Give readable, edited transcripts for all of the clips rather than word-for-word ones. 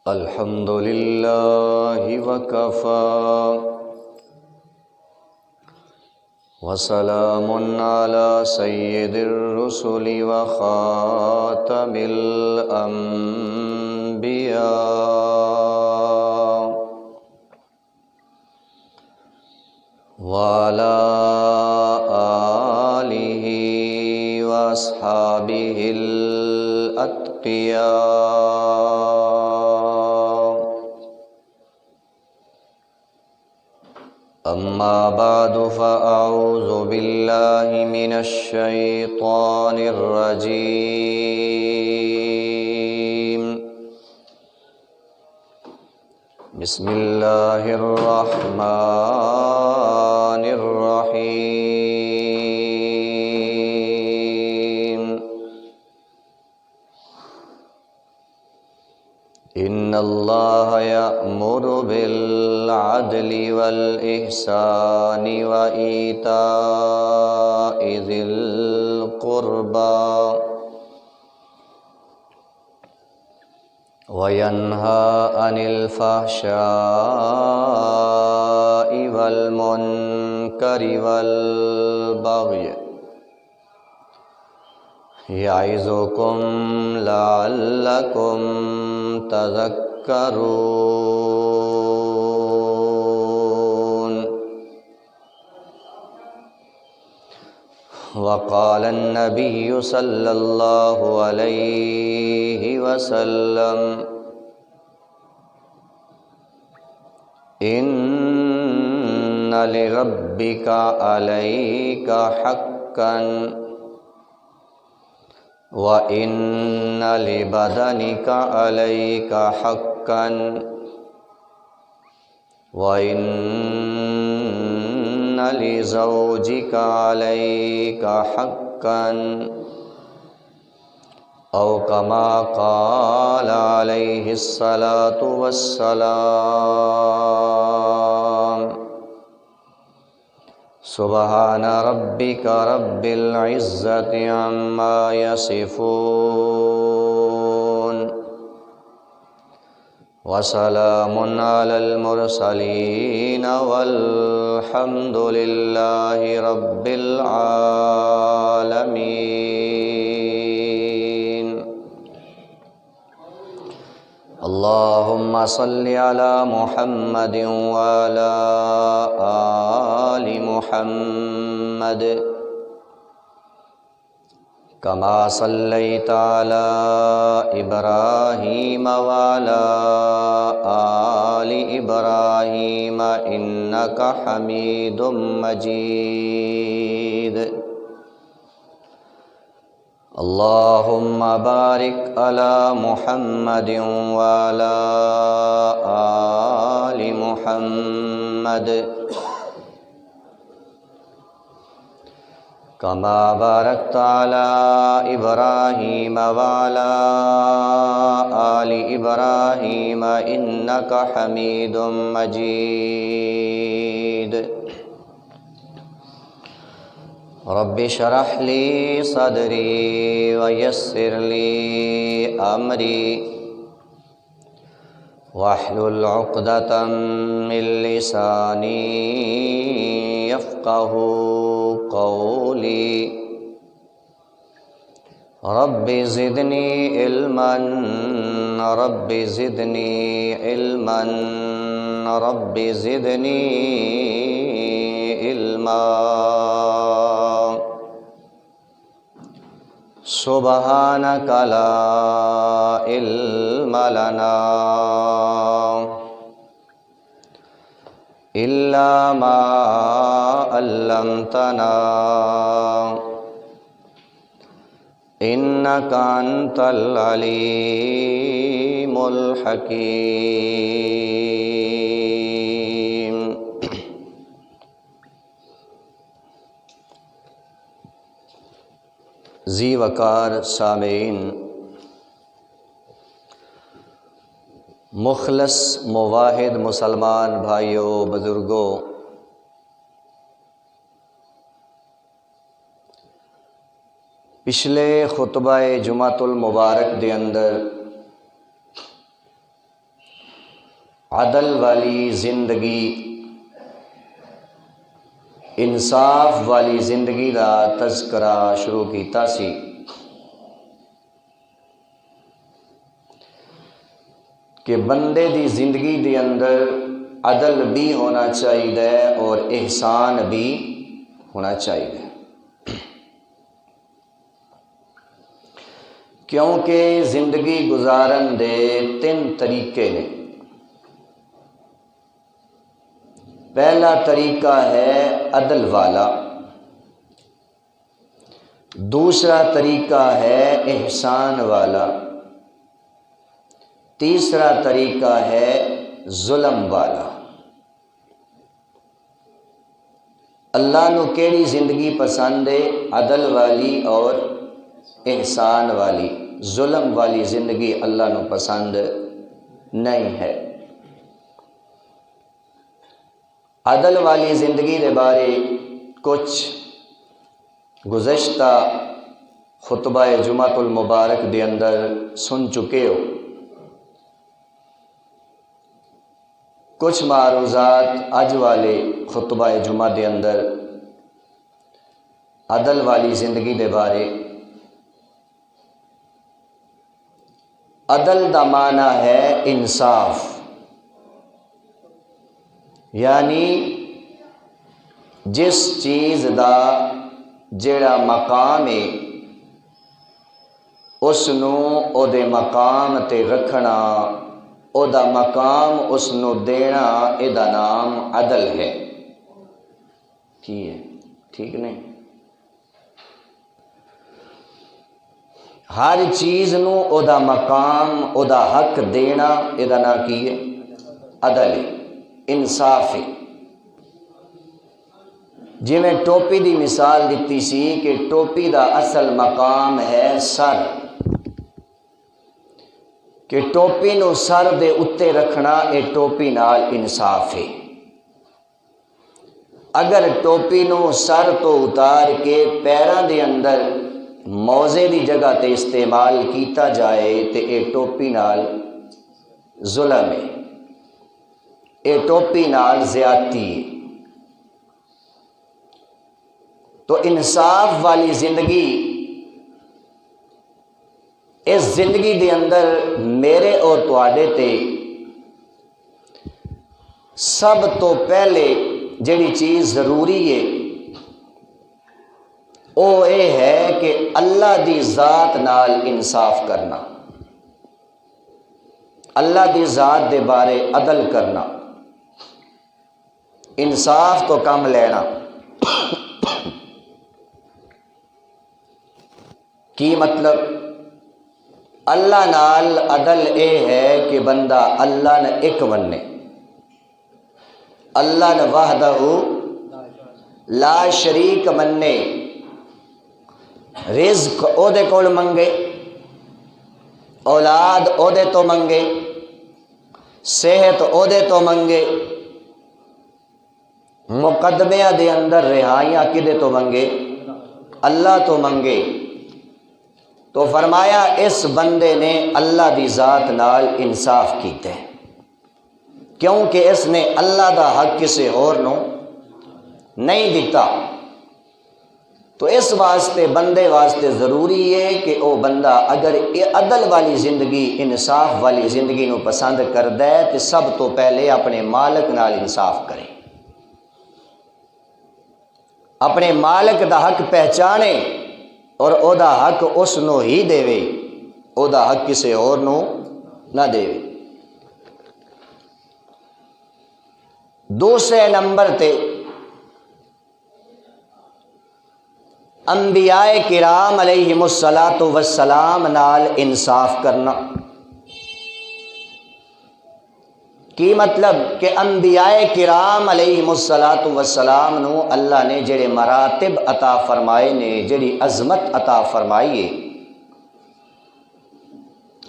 الحمد لله وكفى وسلام على سيد الرسل وخاتم الأنبياء وعلى آله وأصحابه الأتقياء. أما بعد فأعوذ بالله من الشيطان الرجيم. بسم الله الرحمن الرحيم. إن الله يأمر بالعدل والإحسان وإيتاء ذي القربى وينهى عن الفحشاء والمنكر والبغي يعظكم لعلكم تذكرون. وقال النبي صلى الله عليه وسلم: إن لربك عليك حقا وَإِنَّ لِبَدَنِكَ عَلَيْكَ حَقًّا وَإِنَّ لِزَوْجِكَ عَلَيْكَ حَقًّا أو كما قال عليه الصلاة والسلام. سبحان ربك رب العزة عما يصفون وسلام على المرسلين والحمد لله رب العالمين. اللهم صل على محمد وعلى آل محمد كما صليت على إبراهيم وعلى آل إبراهيم إنك حميد مجيد. اللهم بارك على محمد وعلى آل محمد كما باركت على إبراهيم وعلى آل إبراهيم إنك حميد مجيد. رب اشرح لي صدري ويسر لي أمري واحلل عقدة من لساني يفقه قولي. رب زدني علما رب زدني علما رب زدني علما. سبحانك لا علم لنا إلا ما علمتنا إنك أنت العليم الحكيم. ذی وقار سامعین، مخلص مواحد مسلمان بھائیوں بزرگوں، پچھلے خطبہ جمعۃ المبارک دے اندر عدل والی زندگی، انصاف والی زندگی دا تذکرہ شروع کیتا سی۔ کہ بندے دی زندگی دے اندر عدل بھی ہونا چاہیے اور احسان بھی ہونا چاہیے، کیونکہ زندگی گزارن دے تین طریقے نے۔ پہلا طریقہ ہے عدل والا، دوسرا طریقہ ہے احسان والا، تیسرا طریقہ ہے ظلم والا۔ اللہ نو کیڑی زندگی پسند ہے؟ عدل والی اور احسان والی۔ ظلم والی زندگی اللہ نو پسند نہیں ہے۔ عدل والی زندگی دے بارے کچھ گزشتہ خطبہ جمعۃ المبارک دے اندر سن چکے ہو۔ کچھ معروضات اج والے خطبہ جمعہ دے اندر عدل والی زندگی دے بارے۔ عدل دا معنی ہے انصاف، یعنی جس چیز دا جڑا مقام ہے اس نو او دے مقام تے رکھنا، او دا مقام اس نو دینا، اے دا نام عدل ہے۔ کی ہے؟ ٹھیک نہیں؟ ہر چیز نو او دا مقام، او دا حق دینا، اے دا نام کی ہے؟ عدل ہے، انصاف ہے۔ جی میں ٹوپی دی مثال دیتی سی کہ ٹوپی دا اصل مقام ہے سر، کہ ٹوپی نو سر دے اتے رکھنا، اے ٹوپی نال انصاف ہے۔ اگر ٹوپی نو سر تو اتار کے پیراں دے اندر موزے دی جگہ تے استعمال کیتا جائے تے اے ٹوپی نال ظلم ہے، اے ٹوپی نال زیادتی ہے۔ تو انصاف والی زندگی، اس زندگی دے اندر میرے اور تواڈے تے سب تو پہلے جڑی چیز ضروری ہے او اے ہے کہ اللہ دی ذات نال انصاف کرنا، اللہ دی ذات دے بارے عدل کرنا، انصاف تو کم لینا۔ کی مطلب؟ اللہ نال عدل اے ہے کہ بندہ اللہ نے ایک مننے، اللہ نے وحدہ لا شریک مننے، رزق او دے کول منگے، اولاد او دے تو منگے، صحت او دے تو منگے، مقدمیاں دے اندر رہائیاں کدے تو منگے؟ اللہ تو منگے۔ تو فرمایا اس بندے نے اللہ دی ذات نال انصاف کیتے، کیونکہ اس نے اللہ دا حق کسی اور نو نہیں دیتا۔ تو اس واسطے بندے واسطے ضروری ہے کہ او بندہ اگر عدل والی زندگی، انصاف والی زندگی نو پسند کردا ہے تو سب تو پہلے اپنے مالک نال انصاف کرے، اپنے مالک دا حق پہچانے اور او دا حق اس نو ہی دے، او دا حق کسی اور نو نہ دے۔ دوسرے نمبر تے انبیاء کرام علیہم الصلاۃ والسلام نال انصاف کرنا۔ کی مطلب؟ کہ انبیاء کرام علیہم الصلاۃ والسلام نو اللہ نے جڑے مراتب عطا فرمائے نے، جڑی عظمت عطا فرمائی ہے،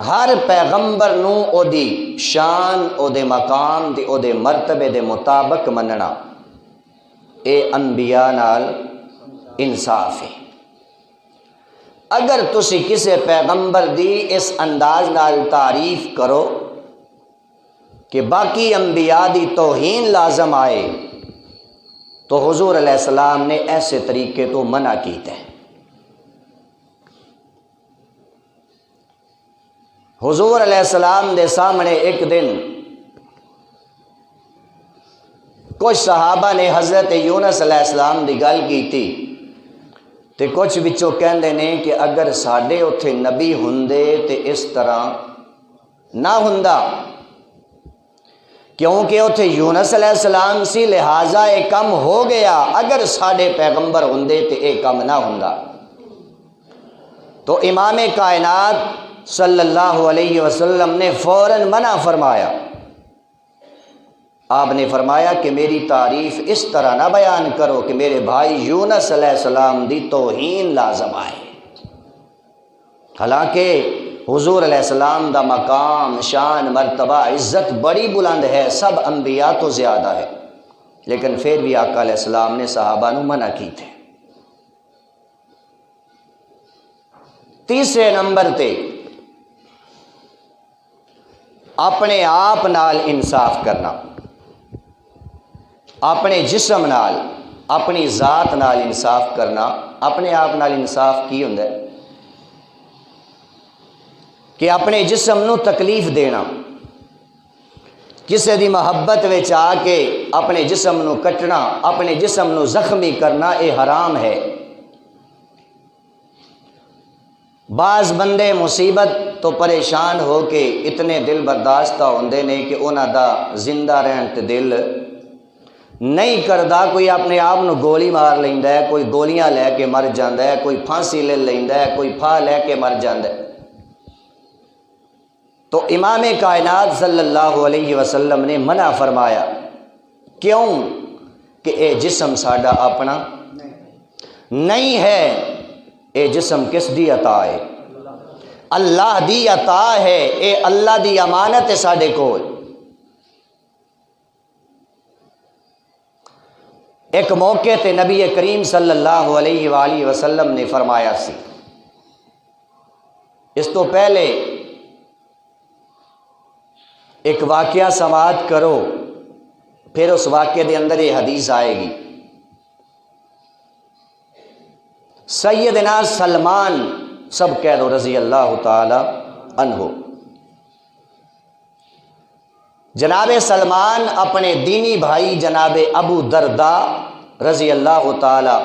ہر پیغمبر نو او دی شان، او دے مقام دی، او دے مرتبے دے مطابق مننا، اے انبیاء نال انصاف ہے۔ اگر تسی کسی پیغمبر دی اس انداز نال تعریف کرو کہ باقی انبیاء دی توہین لازم آئے تو حضور علیہ السلام نے ایسے طریقے تو منع کیتے ہیں۔ حضور علیہ السلام دے سامنے ایک دن کچھ صحابہ نے حضرت یونس علیہ السلام دی گل کی تھی تے کچھ بچوں کہندے نے کہ اگر ساڈے اتھے نبی ہوندے تے اس طرح نہ ہوندا، کیونکہ اتھے یونس علیہ السلام سی لہٰذا یہ کم ہو گیا، اگر ساڈے پیغمبر ہوندے تے یہ کم نہ ہوندا۔ تو امام کائنات صلی اللہ علیہ وسلم نے فوراً منع فرمایا۔ آپ نے فرمایا کہ میری تعریف اس طرح نہ بیان کرو کہ میرے بھائی یونس علیہ السلام دی توہین لازم آئے۔ حالانکہ حضور علیہ السلام دا مقام، شان، مرتبہ، عزت بڑی بلند ہے، سب انبیاء تو زیادہ ہے، لیکن پھر بھی آقا علیہ السلام نے صحابہ نو منع کی تھے۔ تیسرے نمبر تے اپنے آپ نال انصاف کرنا، اپنے جسم نال، اپنی ذات نال انصاف کرنا۔ اپنے آپ نال انصاف کی ہوندا ہے کہ اپنے جسم نو تکلیف دینا، کسی دی محبت وچ آ کے اپنے جسم نو کٹنا، اپنے جسم نو زخمی کرنا، یہ حرام ہے۔ بعض بندے مصیبت تو پریشان ہو کے اتنے دل برداشتہ ہوندے نے کہ انہاں دا زندہ رہن تے دل نہیں کردا۔ کوئی اپنے آپ نو گولی مار لیندا ہے، کوئی گولیاں لے کے مر جاندا ہے، کوئی پھانسی لے لیندا ہے، کوئی پھا لے کے مر جاندا ہے۔ تو امام کائنات صلی اللہ علیہ وسلم نے منع فرمایا، کیوں کہ اے جسم ساڈا اپنا نہیں ہے، اے جسم کس دی عطا ہے؟ اللہ دی عطا ہے، اے اللہ دی امانت ہے ساڈے کول۔ ایک موقع تے نبی کریم صلی اللہ علیہ وآلہ وسلم نے فرمایا سی، اس تو پہلے ایک واقعہ سماعت کرو، پھر اس واقعے دے اندر یہ حدیث آئے گی۔ سیدنا سلمان، سب کہہ دو رضی اللہ تعالی عنہ، جناب سلمان اپنے دینی بھائی جناب ابو دردہ رضی اللہ تعالی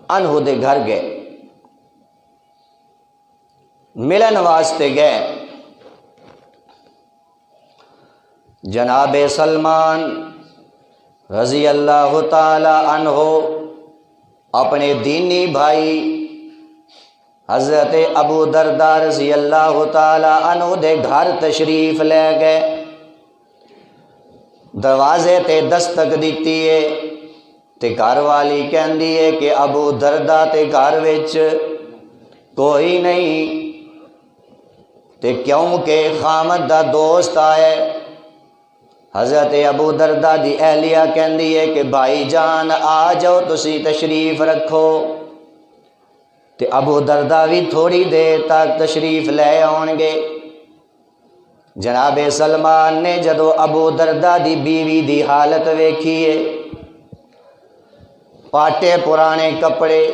عنہ دے گھر گئے، ملن واسطے گئے۔ جناب سلمان رضی اللہ تعالی عنہ اپنے دینی بھائی حضرت ابو دردہ رضی اللہ تعالی عنہ دے گھر تشریف لے گئے۔ دروازے تے دستک دیتی ہے تے گھر والی کہندی ہے کہ ابو دردہ تے گھر وچ کوئی نہیں، تے کیونکہ خامد دا دوست آئے۔ حضرت ابو دردہ دی اہلیہ کہندی ہے کہ بھائی جان آ جاؤ، تسی تشریف رکھو۔ تے ابو دردہ بھی تھوڑی دیر تک تشریف لے آن گے۔ جناب سلمان نے جدو ابو دردہ دی بیوی دی حالت ویکھیے، پاٹے پرانے کپڑے،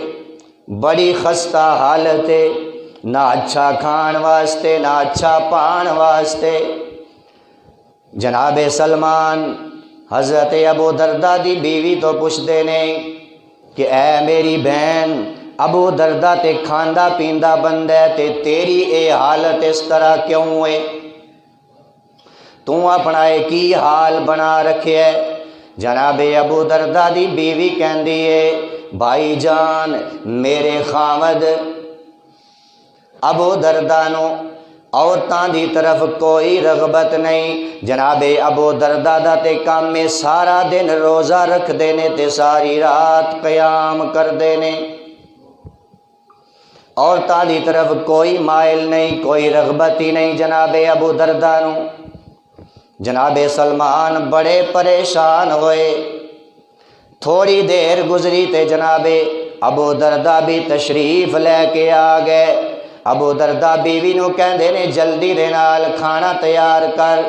بڑی خستہ حالت، نہ اچھا کھان واسطے نہ اچھا پان واسطے۔ جناب سلمان حضرت ابو دردہ دی بیوی تو پوچھتے نے کہ اے میری بہن، ابو دردہ تے کھاندا پیندا بندہ ہے تے تیری اے حالت اس طرح کیوں ہے؟ تو اپنا کی حال بنا رکھے ہے؟ جناب ابو دردہ دی بیوی کہندی ہے بھائی جان میرے خامد ابو دردہ نو عورتاں دی طرف کوئی رغبت نہیں۔ جناب ابو دردہ دا تے کام میں سارا دن روزہ رکھ دینے تے ساری رات قیام کر دینے، عورتاں دی طرف کوئی مائل نہیں، کوئی رغبت ہی نہیں جناب ابو دردہ نو۔ جناب سلمان بڑے پریشان ہوئے۔ تھوڑی دیر گزری تے جناب ابو دردہ بھی تشریف لے کے آ گئے۔ ابو دردہ بیوی نو کہندے نے جلدی دے نال کھانا تیار کر۔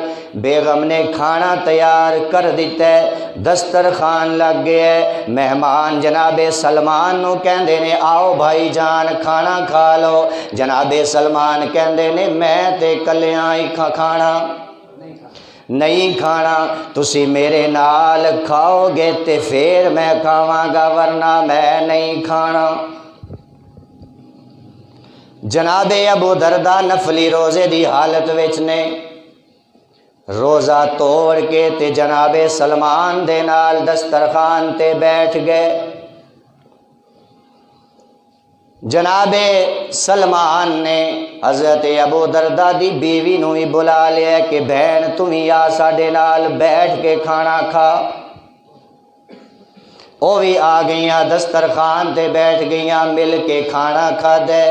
بیگم نے کھانا تیار کر دیتا ہے، دسترخوان لگ گیا ہے۔ مہمان جناب سلمان نو کہندے نے آؤ بھائی جان کھانا کھا لو۔ جناب سلمان کہندے نے میں تے کلیاں ہی کھانا نہیں کھانا، تسی میرے نال کھاؤ گے تے پھر میں کھاواں گا ورنہ میں نہیں کھانا۔ جناب ابو دردہ نفلی روزے دی حالت وچ نے، روزہ توڑ کے تے جناب سلمان دے نال دسترخوان تے بیٹھ گئے۔ جناب سلمان نے حضرت ابو دردہ دی بیوی نو ہی بلا لیا کہ بہن تم ہی آ ساڈے نال بیٹھ کے کھانا کھا۔ وہ بھی آ گئیاں دسترخوان تے بیٹھ گئیاں، مل کے کھانا کھا دے۔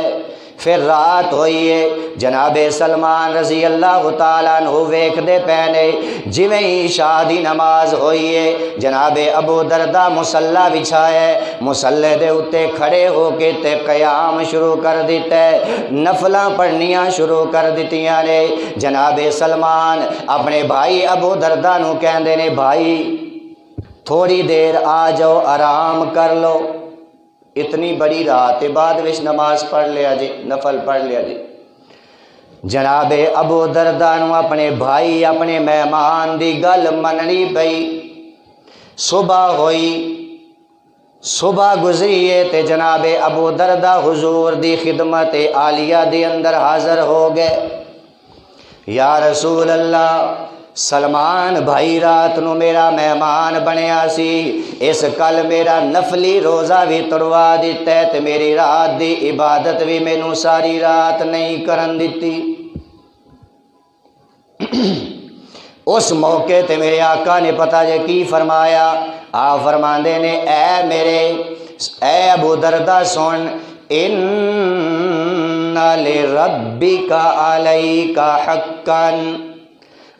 پھر رات ہوئی ہے، جناب سلمان رضی اللہ تعالیٰ عنہ ویکھدے پینے جویں ہی عشاء دی نماز ہوئی ہے، جناب ابو دردہ مصلی بچھائے، مصلی دے اتے کھڑے ہو کے تے قیام شروع کر دیتا ہے، نفلاں پڑھنیاں شروع کر دیتیاں نے۔ جناب سلمان اپنے بھائی ابو دردہ نو کہندے نے بھائی تھوڑی دیر آ جاؤ آرام کر لو، اتنی بڑی رات بعد وچ نماز پڑھ لیا جی، نفل پڑھ لیا جی۔ جناب ابو دردہ نو اپنے بھائی اپنے مہمان دی گل مننی پئی۔ صبح ہوئی، صبح گزری ہے تے جناب ابو دردہ حضور دی خدمت عالیہ دی اندر حاضر ہو گئے۔ یا رسول اللہ، سلمان بھائی رات نو میرا مہمان بنیا سی، اس کل میرا نفلی روزہ بھی توڑوا دیتا ہے تے میری رات دی عبادت بھی مینوں ساری رات نہیں کرن دیتی۔ اس موقع تے میرے آقا نے پتہ جے کی فرمایا، آپ فرماندے نے اے ابو دردہ سن، ان لربک علیک حقا،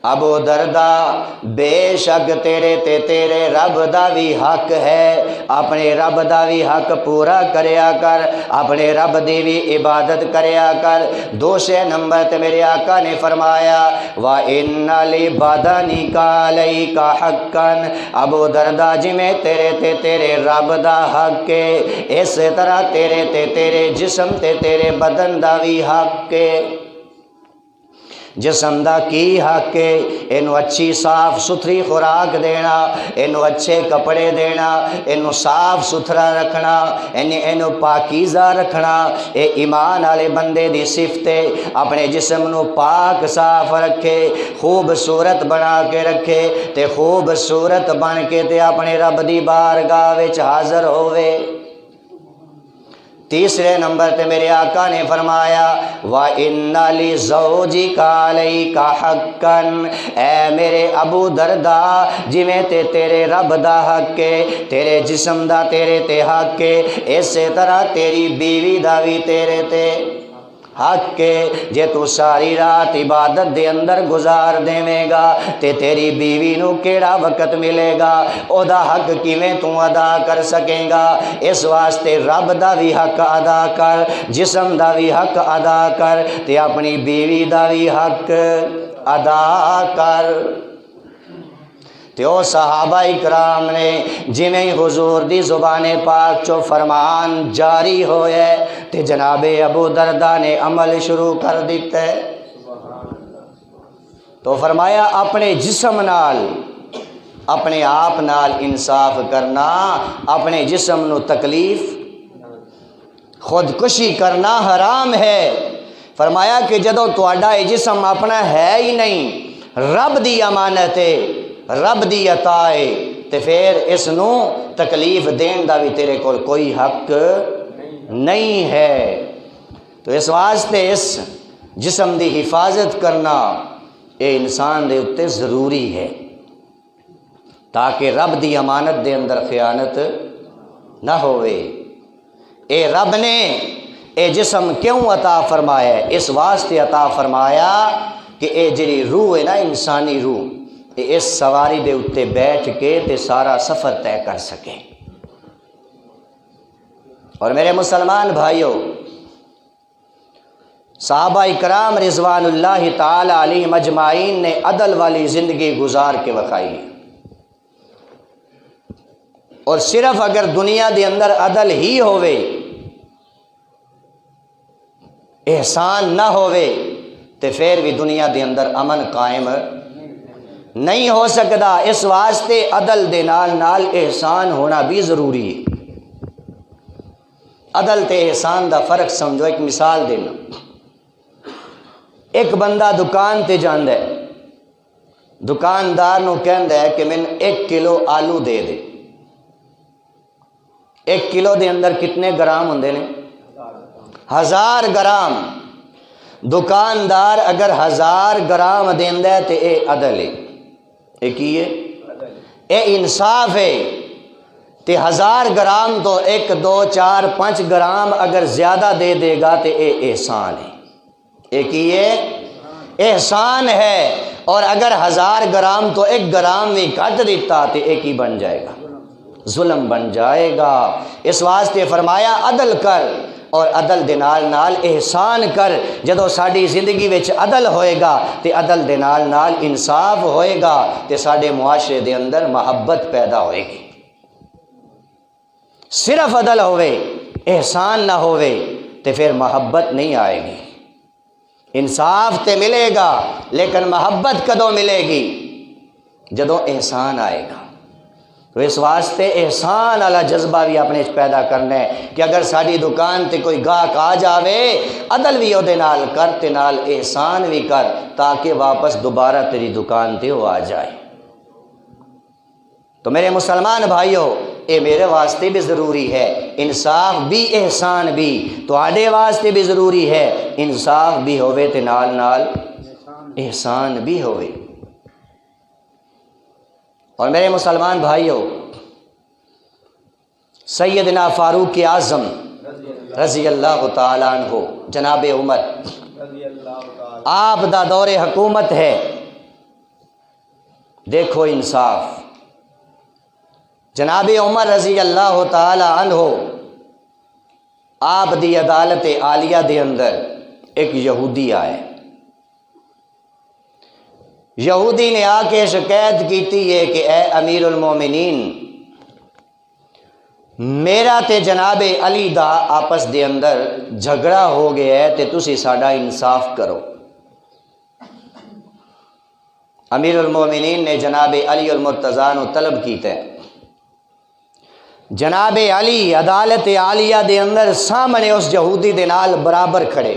ابو دردہ بے شک تیرے تے تیرے رب دا بھی حق ہے، اپنے رب دا بھی حق پورا کریا کر، اپنے رب دی بھی عبادت کریا کر۔ دوسرے نمبر تے میرے آقا نے فرمایا وَإِنَّ لِبَدَنِكَ عَلَيْكَ حَقًّا، ابو دردہ جی میں تیرے تے تیرے رب دا حق ہے، اس طرح تیرے تے تیرے جسم تے تیرے بدن دا بھی حق ہے۔ جسم دا کی حق ہے؟ اینو اچھی صاف ستھری خوراک دینا، اینو اچھے کپڑے دینا، اینو صاف ستھرا رکھنا، اینو پاکیزہ رکھنا۔ اے ایمان والے بندے دی صفت ہے، اپنے جسم نو پاک صاف رکھے، خوبصورت بنا کے رکھے تے خوبصورت بن کے تے اپنے رب دی بارگاہ وچ حاضر ہوئے۔ تیسرے نمبر تے میرے آقا نے فرمایا وَإِنَّ لِزَوْجِكَ عَلَيْكَ حَقًّا، اے میرے ابو دردہ جی میں تے تیرے رب دا حق ہے، تیرے جسم دا تیرے تے حق ہے، اسی طرح تیری بیوی دا بھی تیرے تے حق ہے۔ جے تو ساری رات عبادت دے اندر گزار دیویں گا تے تیری بیوی نو کیڑا وقت ملے گا، او دا حق کیویں تو ادا کر سکیں گا؟ اس واسطے رب دا بھی حق ادا کر، جسم دا بھی حق ادا کر تے اپنی بیوی دا بھی حق ادا کر۔ تے او صحابہ اکرام نے جویں حضور دی زبان پاک چو فرمان جاری ہوئے تے جناب ابو دردہ نے عمل شروع کر دیتا ہے۔ تو فرمایا اپنے جسم نال اپنے آپ نال انصاف کرنا، اپنے جسم نو تکلیف خودکشی کرنا حرام ہے۔ فرمایا کہ جدوں تہاڈا یہ جسم اپنا ہے ہی نہیں، رب دی امانت ہے، رب دی عطا ہے، تے پھر اس نو تکلیف دین دا بھی تیرے کول کوئی حق نہیں ہے۔ تو اس واسطے اس جسم دی حفاظت کرنا اے انسان دے اتے ضروری ہے، تاکہ رب دی امانت دے اندر خیانت نہ ہوئے۔ اے رب نے اے جسم کیوں عطا فرمایا ہے؟ اس واسطے عطا فرمایا کہ اے جڑی روح ہے نا، انسانی روح، اس سواری دے اتے بیٹھ کے تے سارا سفر طے کر سکے۔ اور میرے مسلمان بھائیوں، صحابہ اکرام رضوان اللہ تعالی علیہم اجمعین نے عدل والی زندگی گزار کے بخائی ہے، اور صرف اگر دنیا دے اندر عدل ہی ہوئے، احسان نہ ہوئے، تو پھر بھی دنیا دے اندر امن قائم نہیں ہو سکتا۔ اس واسطے عدل دے نال احسان ہونا بھی ضروری ہے۔ عدل تے احسان دا فرق سمجھو، ایک مثال دینا۔ ایک بندہ دکان تے جاندا ہے، دکاندار نو کہندا ہے کہ میں 1 کلو آلو دے دے۔ 1 کلو دے اندر کتنے گرام ہوندے نے؟ 1000 گرام۔ دکاندار اگر 1000 گرام دیندا ہے تے اے عدل ہے، اے کی ہے؟ اے انصاف ہے۔ تے 1000 گرام تو 1 2 4 5 گرام اگر زیادہ دے دے گا تے اے احسان ہے۔ اے کی ہے؟ احسان ہے۔ اور اگر 1000 گرام تو 1 گرام بھی گھٹ دیتا تے اے کی بن جائے گا؟ ظلم بن جائے گا۔ اس واسطے فرمایا عدل کر، اور عدل دے نال احسان کر۔ جدوں ساڈی زندگی وچ عدل ہوئے گا تے عدل دے نال انصاف ہوئے گا تے ساڈے معاشرے دے اندر محبت پیدا ہوئے گی۔ صرف عدل ہوئے، احسان نہ ہوئے تے پھر محبت نہیں آئے گی۔ انصاف تے ملے گا لیکن محبت کدوں ملے گی؟ جدوں احسان آئے گا۔ تو اس واسطے احسان والا جذبہ بھی اپنے پیدا کرنا ہے کہ اگر ساری دکان تے کوئی گاہک آ جاوے، عدل بھی وہ نال کر تے نال احسان بھی کر، تاکہ واپس دوبارہ تیری دکان تے وہ آ جائے۔ تو میرے مسلمان بھائیوں، اے میرے واسطے بھی ضروری ہے، انصاف بھی احسان بھی تواڈے واسطے بھی ضروری ہے۔ انصاف بھی ہوئے تے نال احسان بھی ہوئے۔ اور میرے مسلمان بھائیوں، سیدنا فاروق اعظم رضی اللہ تعالیٰ عنہ، جناب عمر، آپ دا دور حکومت ہے۔ دیکھو انصاف، جناب عمر رضی اللہ تعالیٰ عنہ، آپ دی عدالت عالیہ دے اندر ایک یہودی آئے۔ یہودی نے آ کے شکایت کیتی ہے کہ اے امیر المومنین، میرا تے جناب علی دا آپس دے اندر جھگڑا ہو گیا ہے تے تسی ساڈا انصاف کرو۔ امیر المومنین نے جناب علی المرتضیٰ نو طلب کیتا ہے۔ جناب علی عدالت عالیہ دے اندر سامنے اس یہودی دے نال برابر کھڑے۔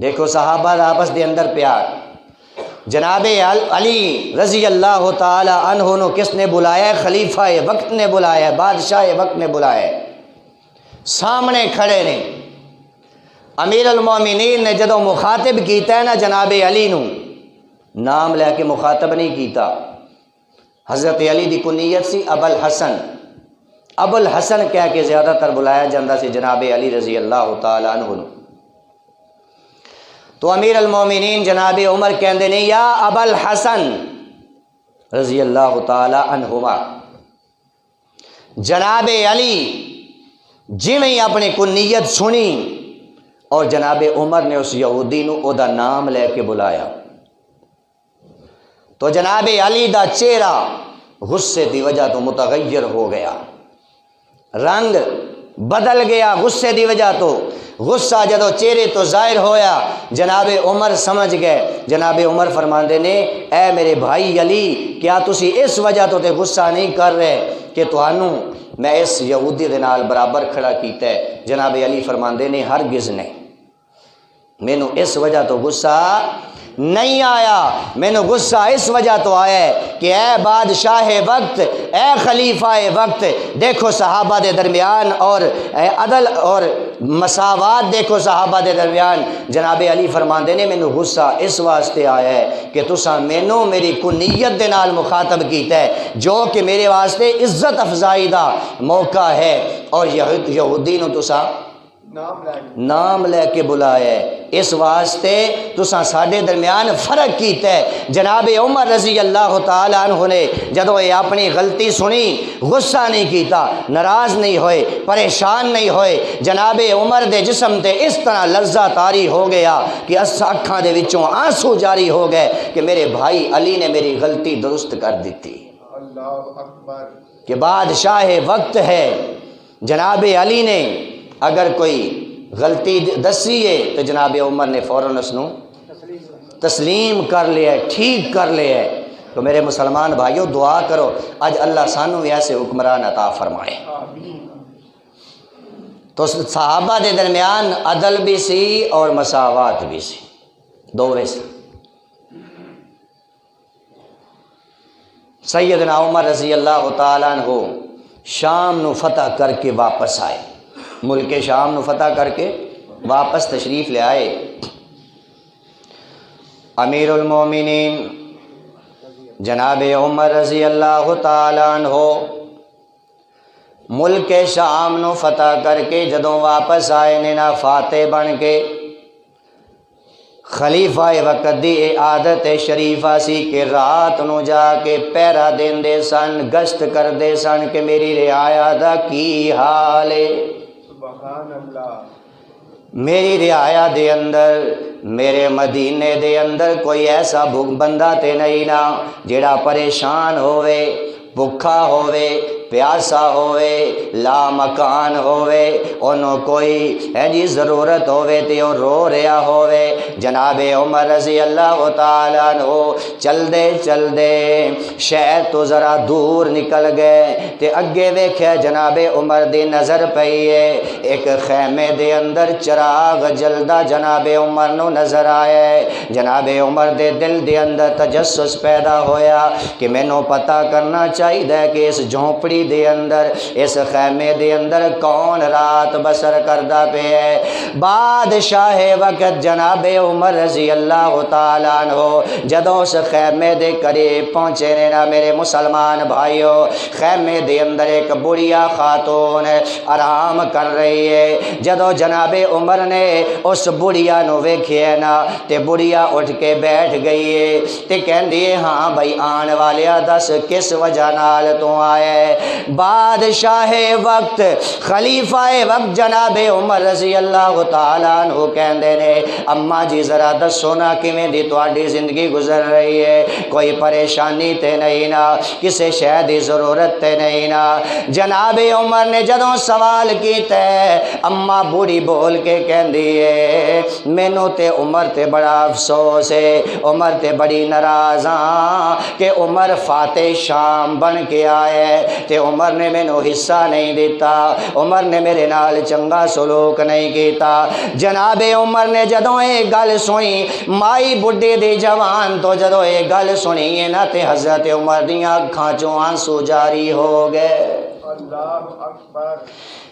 دیکھو صحابہ دا آپس دے اندر پیار۔ جناب علی رضی اللہ تعالی عنہ نو کس نے بلایا ہے؟ خلیفہ وقت نے بلایا ہے، بادشاہ وقت نے بلایا ہے، سامنے کھڑے نے۔ امیر المومنین نے جدوں مخاطب کیتا ہے نا جناب علی نو، نام لے کے مخاطب نہیں کیتا۔ حضرت علی دی کنیت سی ابو الحسن، ابو الحسن کہہ کے زیادہ تر بلایا جاندہ سی جناب علی رضی اللہ تعالی عنہ نو۔ تو امیر المومنین جناب عمر کہندے نے یا ابا الحسن رضی اللہ تعالی عنہما، جناب علی جویں ہی اپنی کنیت سنی اور جناب عمر نے اس یہودی نو او دا نام لے کے بلایا، تو جناب علی دا چہرہ غصے دی وجہ تو متغیر ہو گیا، رنگ بدل گیا غصے دی وجہ تو۔ غصہ جدو چہرے تو ظاہر ہویا، جناب عمر سمجھ گئے۔ جناب عمر فرماندے نے اے میرے بھائی علی، کیا تسی اس وجہ تو تے غصہ نہیں کر رہے کہ تہانوں میں اس یہودی دے نال برابر کھڑا کیتا ہے؟ جناب علی فرماندے نے ہرگز نہیں، مینوں اس وجہ تو غصہ نہیں آیا، مینوں غصہ اس وجہ تو آیا ہے کہ اے بادشاہ وقت، اے خلیفہ وقت، دیکھو صحابہ دے درمیان اور عدل اور مساوات دیکھو صحابہ دے درمیان۔ جناب علی فرماندے نے مینوں غصہ اس واسطے آیا ہے کہ تساں مینوں میری کنیت دے نال مخاطب کیتا ہے، جو کہ میرے واسطے عزت افزائی دا موقع ہے، اور یہودی نو تساں نام لے کے بلایا ہے۔ اس واسطے تساں ساڈے درمیان فرق کیتا ہے۔ جناب عمر رضی اللہ تعالیٰ عنہ نے جدو یہ اپنی غلطی سنی غصہ نہیں کیتا، ناراض نہیں ہوئے، پریشان نہیں ہوئے۔ جناب عمر دے جسم تے اس طرح لرزہ طاری ہو گیا کہ اکھاں دے وچوں آنسو جاری ہو گئے کہ میرے بھائی علی نے میری غلطی درست کر دیتی۔ اللہ اکبر۔ کہ بادشاہ وقت ہے، جناب علی نے اگر کوئی غلطی دسی ہے تو جناب عمر نے فوراً اس نو تسلیم کر لیا ہے، ٹھیک کر لیا ہے۔ تو میرے مسلمان بھائیوں دعا کرو اج اللہ سانو بھی ایسے حکمران عطا فرمائے۔ تو صحابہ دے درمیان عدل بھی سی اور مساوات بھی سی، دوویں سی۔ سیدنا عمر رضی اللہ تعالیٰ عنہ شام نو فتح کر کے واپس آئے، ملک شام نو فتح کر کے واپس تشریف لے آئے۔ امیر المومنین جناب عمر رضی اللہ تعالیٰ عنہ ملک شام نو فتح کر کے جدوں واپس آئے نے نا فاتح بن کے، خلیفہ وقت دی عادت شریفہ سی کہ رات نو جا کے پہرا دیندے سن، گشت کردے سن کہ میری رعایا دا کی حال ہے۔ سبحان اللہ۔ میری رعایا دے اندر، میرے مدینے دے اندر کوئی ایسا بندہ تے نہیں نا جیڑا پریشان ہوئے، بھکھا ہوئے، پیاسا ہوئے، لا مکان ہوئے، انہوں کوئی ہے جی ضرورت ہوئے تے وہ رو رہا ہوئے۔ جناب عمر رضی اللہ تعالیٰ عنہ چل دے شہر تو ذرا دور نکل گئے تے اگے ویکھیا جناب عمر دی نظر پئی ہے، ایک خیمے دے اندر چراغ جلدا جناب عمر نو نظر آیا ہے۔ جناب عمر دے دل دے اندر تجسس پیدا ہویا کہ مینوں پتہ کرنا چاہیے کہ اس جھونپڑی دے اندر، اس خیمے دے اندر کون رات بسر کردہ پہ ہے۔ بادشاہ وقت جناب عمر رضی اللہ تعالیٰ عنہ جدوں اس خیمے دے قریب پہنچے نے نا میرے مسلمان بھائیوں، خیمے دے اندر ایک بڑھیا خاتون آرام کر رہی ہے۔ جدوں جناب عمر نے اس بڑھیا نو ویکھیا نا تے بڑھیا اٹھ کے بیٹھ گئی ہے تے کہندی ہے ہاں بھائی آن والیا دس کس وجہ نال تو آیا ہے۔ بادشاہ وقت خلیفہ وقت جناب عمر رضی اللہ تعالیٰ عنہ کہندے نے اماں جی ذرا دسو نا کیویں دی تہاڈی زندگی گزر رہی ہے، کوئی پریشانی تے نہیں نا، کسے شے دی ضرورت تے نہیں نا۔ جناب عمر نے جدوں سوال کیتا ہے اماں بوڑھی بول کے کہندی ہے مینوں تے عمر تے بڑا افسوس ہے، عمر تے بڑی ناراض ہاں کہ عمر فاتح شام بن کے آئے تے عمر نے مینوں حصہ نہیں دیتا، عمر نے میرے نال چنگا سلوک نہیں کیتا۔ جناب عمر نے جدوں یہ گل سنی مائی بڈھے دی جوان تو جدوں یہ گل سنی ہے نا تے حضرت عمر دیاں اکھاں چوں آنسو جاری ہو گئے، اللہ اکبر۔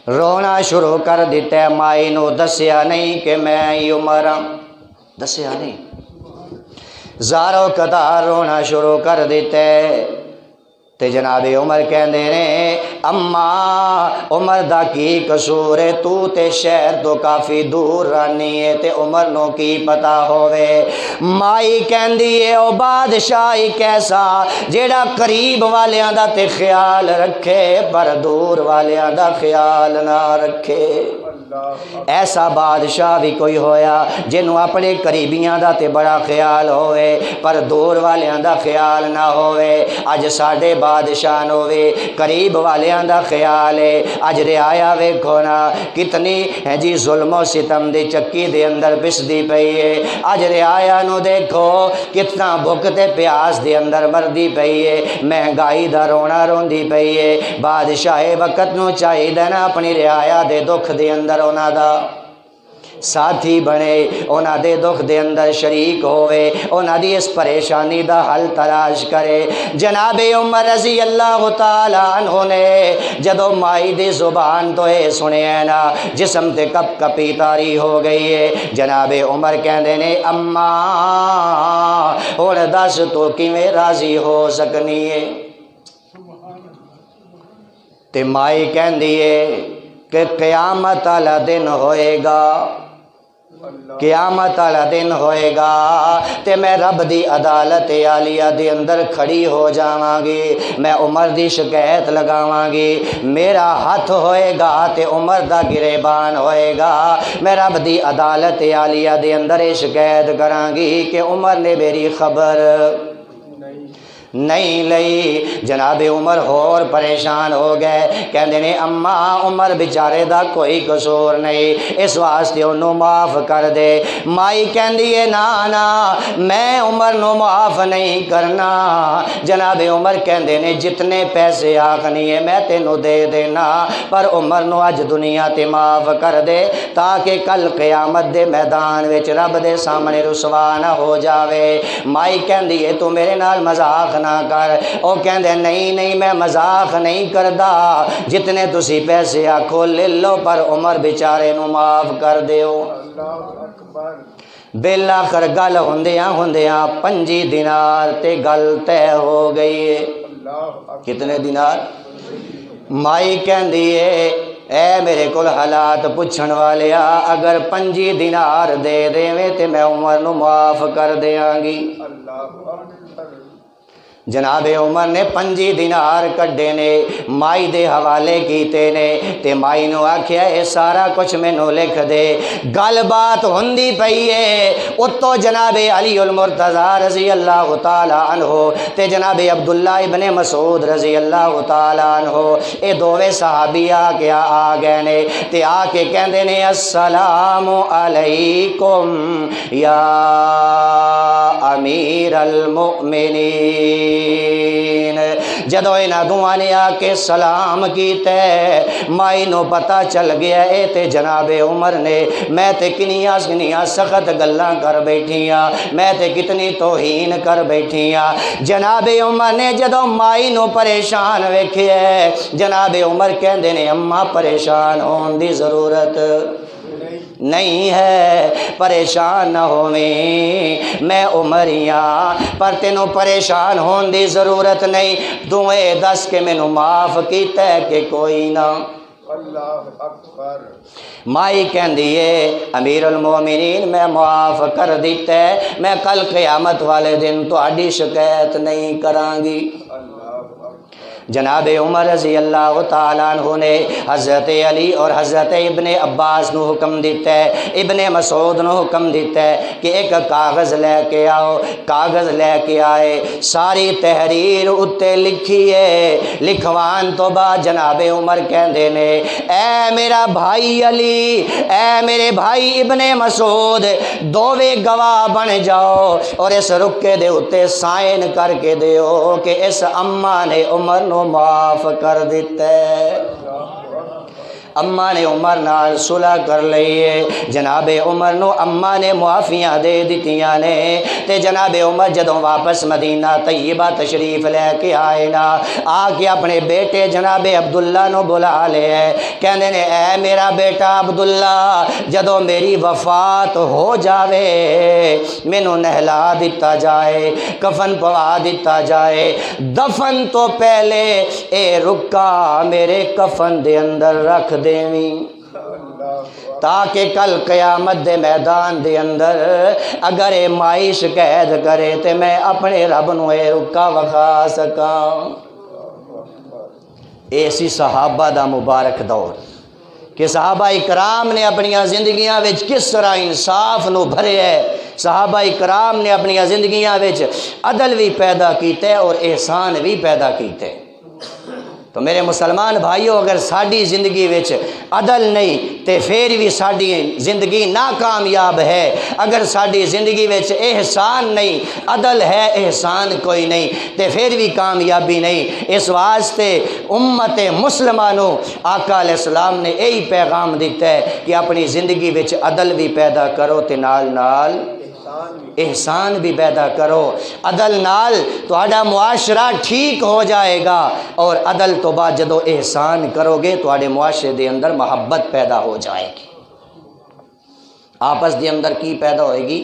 رونا شروع کر دیتا ہے۔ مائی نو دسیا نہیں کہ میں عمر ہاں، دسیا نہیں، زارو قطار رونا شروع کر دیتا ہے۔ تے جناب عمر کہندے نے اماں عمر دا کی قصور ہے، تو تے شہر تو کافی دور رہنی ہے تے عمر نو کی پتا ہوئے۔ مائی کہندی ہے او بادشاہی کیسا جیڑا قریب والیاں دا تے خیال رکھے پر دور والیاں دا خیال نہ رکھے۔ ایسا بادشاہ بھی کوئی ہویا جنوں اپنے قریبیاں دا تے بڑا خیال ہوئے پر دور والیاں دا خیال نہ ہوئے۔ اج ساڈے بادشاہ ہوئے قریب والیاں دا خیال ہے، اج رعایا ویکھو نا کتنی ہے جی ظلم و ستم دی چکی دے اندر پسدی پئی ہے۔ اج رعایا نو دیکھو کتنا بھوک تے پیاس دے اندر مردی پئی ہے، مہنگائی دا رونا روندی پئی ہے۔ بادشاہ وقت نو چاہیے نا اپنی رعایا دے دکھ دے اندر انہاں دا ساتھی بنے، انہاں دے دکھ دے اندر شریک ہوئے، انہاں دی اس پریشانی دا حل تلاش کرے۔ جناب عمر رضی اللہ تعالیٰ عنہ نے جدو مائی دی زبان تو اے سنے نا جسم تے کپ کپی تاری ہو گئی ہے۔ جناب عمر کہندے نے اماں ہن دس تو کیویں راضی ہو سکنی ہے؟ تے مائی کہندی ہے کہ قیامت والا دن ہوئے گا، قیامت والا دن ہوئے گا تے میں رب دی عدالت عالیہ دے اندر کھڑی ہو جاواں گی، میں عمر دی شکایت لگاواں گی، میرا ہاتھ ہوئے گا تے عمر دا گریبان ہوئے گا، میں رب دی عدالت عالیہ دے اندر شکایت کراں گی کہ عمر نے میری خبر نہیں لئی۔ جناب عمر ہور پریشان ہو گئے، کہندے نے اماں عمر بیچارے دا کوئی قصور نہیں، اس واسطے انہوں معاف کر دے۔ مائی کہندی ہے نا نا میں عمر نو معاف نہیں کرنا۔ جناب عمر کہندے نے جتنے پیسے آکھنی ہے میں تینوں دے دینا، پر عمر نو اج دنیا تے معاف کر دے تاکہ کل قیامت دے میدان وچ رب دے سامنے رسوا نہ ہو جاوے۔ مائی کہندی ہے تو میرے نال مذاق نہ کر، او کہندے نہیں نہیں میں مذاق نہیں کردا، جتنے تسی پیسے آکھو لے لو پر عمر بیچارے نو معاف کر دیو۔ اللہ اکبر۔ بالآخر گل ہوندیاں ہوندیاں 5 دینار تے گل طے ہو گئی ہے۔ اللہ اکبر۔ کتنے دینار؟ مائی کہندی ہے اے میرے کول حالات پوچھن والیا اگر 5 دینار دے دیویں تے میں عمر نو معاف کر دیاں گی۔ اللہ اکبر۔ جناب عمر نے 5 دینار کڈے نے، مائی دے حوالے کیتے نے تے مائی نو آکھیا اے سارا کچھ مینوں لکھ دے۔ گل بات ہوندی پئی ہے اتو جناب علی المرتضی رضی اللہ تعالی عنہ تے جناب عبداللہ ابن مسعود رضی اللہ تعالی عنہ اے دوویں صحابی آ گئے نے تے آ کے کہندے نے السلام علیکم یا امیر المؤمنین۔ جدو انہاں دوواں نے آ کے سلام کیتے مائی نو پتہ چل گیا اے تے جناب عمر نے میں تے کنیاں سخت گلاں کر بیٹھیاں، میں تے کتنی توہین کر بیٹھیاں۔ جناب عمر نے جدو مائی نو پریشان ویکھیا جناب عمر کہندے نے اماں پریشان ہون دی ضرورت نہیں ہے، پریشان نہ ہوویں، میں عمریاں پر تینوں پریشان ہون دی ضرورت نہیں، تو اے دس کے مینوں معاف کیتا ہے کہ کوئی نہ۔ اللہ اکبر۔ مائی کہندی ہے امیر المومنین میں معاف کر دیتا ہے، میں کل قیامت والے دن تہاڈی شکایت نہیں کراں گی۔ جناب عمر رضی اللہ تعالیٰ عنہ نے حضرت علی اور حضرت ابن عباس نو حکم دیتا ہے، ابن مسعود نو حکم دیتا ہے کہ ایک کاغذ لے کے آؤ۔ کاغذ لے کے آئے، ساری تحریر اتے لکھی ہے، لکھوان تو بعد جناب عمر کہندے نے اے میرا بھائی علی، اے میرے بھائی ابن مسعود، دوویں گواہ بن جاؤ اور اس رکے دے اتے سائن کر کے دیو کہ اس اماں نے عمر نو معاف کر دیتا ہے۔ اماں نے عمر نال صلح کر لئیے، جناب عمر نو اماں نے معافیاں دے دیتیاں نے تے جناب عمر جدوں واپس مدینہ طیبہ تشریف لے کے آئے نا، آ کے اپنے بیٹے جناب عبداللہ نو بلا لے، کہندے نے اے میرا بیٹا عبداللہ جدوں میری وفات ہو جاوے مینوں نہلا دیتا جائے، کفن پوا دیتا جائے، دفن تو پہلے اے رکا میرے کفن دے اندر رکھ دیویں تاکہ کل قیامت دے میدان دے اندر اگر اے مائی شکایت کرے تے میں اپنے رب نو اے رکا وکھا سکاں۔ ایسی صحابہ دا مبارک دور کہ صحابہ اکرام نے اپنی زندگیاں وچ کس طرح انصاف نو بھرے ہے، صحابہ اکرام نے اپنی زندگیاں وچ عدل بھی پیدا کیتے اور احسان بھی پیدا کیتے۔ تو میرے مسلمان بھائیوں اگر ساڈی زندگی وچ عدل نہیں تے پھر بھی ساڈی زندگی ناکامیاب ہے، اگر ساڈی زندگی وچ احسان نہیں، عدل ہے احسان کوئی نہیں تے پھر بھی کامیابی نہیں۔ اس واسطے امت مسلمانوں آقا علیہ السلام نے یہی پیغام دیتا ہے کہ اپنی زندگی وچ عدل بھی پیدا کرو تے نال نال احسان بھی پیدا کرو۔ عدل نال تہاڈا معاشرہ ٹھیک ہو جائے گا اور عدل تو بعد جدو احسان کرو گے تہاڈے معاشرے دے اندر محبت پیدا ہو جائے گی۔ آپس دے اندر کی پیدا ہوئے گی؟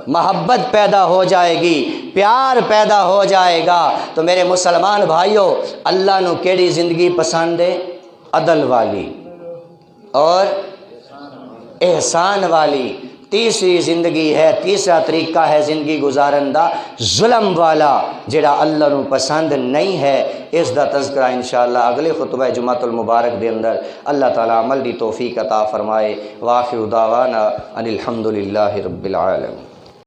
محبت پیدا ہو جائے گی، پیار پیدا ہو جائے گا۔ تو میرے مسلمان بھائیوں اللہ نو کیڑی زندگی پسند ہے؟ عدل والی۔ اور احسان والی۔ تیسری زندگی ہے، تیسرا طریقہ ہے زندگی گزارن دا ظلم والا، جڑا اللہ نو پسند نہیں ہے۔ اس دا تذکرہ انشاءاللہ اگلے خطبہ جمعۃ المبارک دے اندر اللہ تعالی عمل دی توفیق عطا فرمائے۔ وآخر دعوانا ان الحمد للہ رب العالمین۔